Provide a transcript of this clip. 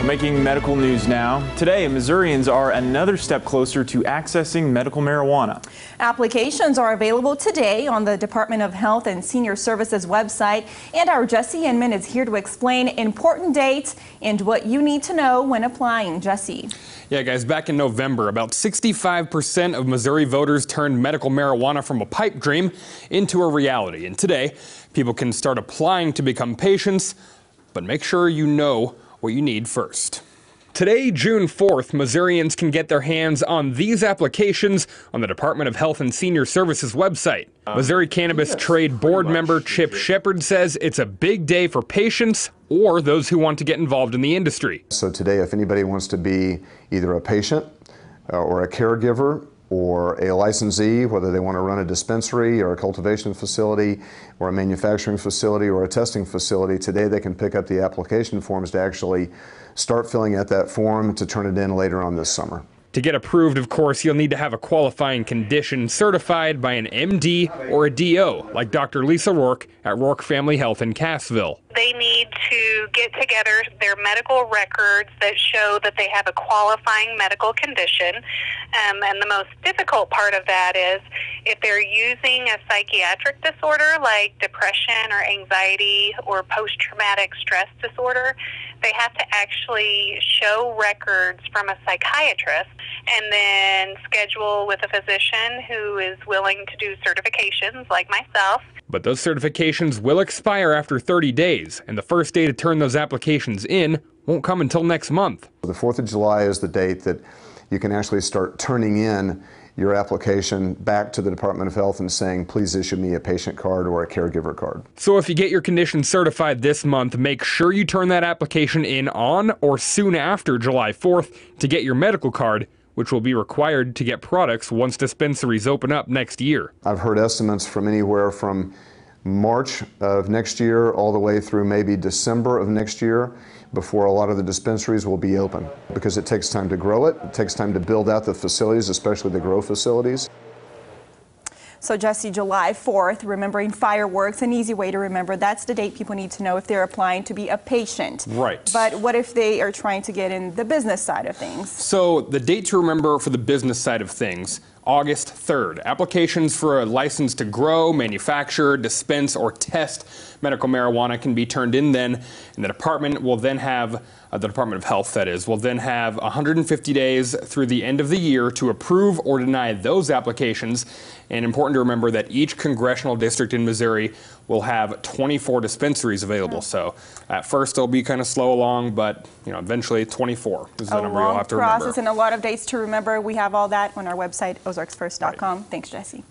Making medical news now. Today, Missourians are another step closer to accessing medical marijuana. Applications are available today on the Department of Health and Senior Services website. And our Jesse Inman is here to explain important dates and what you need to know when applying. Jesse. Yeah, guys, back in November, about 65% of Missouri voters turned medical marijuana from a pipe dream into a reality. And today, people can start applying to become patients, but make sure you know what you need first. Today, June 4th, Missourians can get their hands on these applications on the Department of Health and Senior Services website. Missouri Cannabis Trade Board member Chip Shepard says it's a big day for patients or those who want to get involved in the industry. So today, if anybody wants to be either a patient or a caregiver or a licensee, whether they want to run a dispensary or a cultivation facility or a manufacturing facility or a testing facility, today they can pick up the application forms to actually start filling out that form to turn it in later on this summer. To get approved, of course, you'll need to have a qualifying condition certified by an MD or a DO, like Dr. Lisa Rourke at Rourke Family Health in Cassville. They need to get together their medical records that show that they have a qualifying medical condition. And the most difficult part of that is if they're using a psychiatric disorder like depression or anxiety or post-traumatic stress disorder, they have to actually show records from a psychiatrist and then schedule with a physician who is willing to do certifications like myself. But those certifications will expire after 30 days, and the first day to turn those applications in won't come until next month. The 4th of July is the date that you can actually start turning in your application back to the Department of Health and saying, please issue me a patient card or a caregiver card. So if you get your condition certified this month, make sure you turn that application in on or soon after July 4th to get your medical card, which will be required to get products once dispensaries open up next year. I've heard estimates from anywhere from March of next year all the way through maybe December of next year before a lot of the dispensaries will be open, because it takes time to grow it. It takes time to build out the facilities, especially the grow facilities. So Jesse, July 4th, remembering fireworks, an easy way to remember. That's the date people need to know if they're applying to be a patient. Right. But what if they are trying to get in the business side of things? So the date to remember for the business side of things, August 3rd. Applications for a license to grow, manufacture, dispense, or test medical marijuana can be turned in then, and the department will then have, the Department of Health that is, will then have 150 days through the end of the year to approve or deny those applications. And important to remember that each congressional district in Missouri will have 24 dispensaries available. So at first it'll be kind of slow along, but eventually 24 is the number you'll have to remember. A long process and a lot of dates to remember. We have all that on our website, ozarksfirst.com. Thanks, Jesse.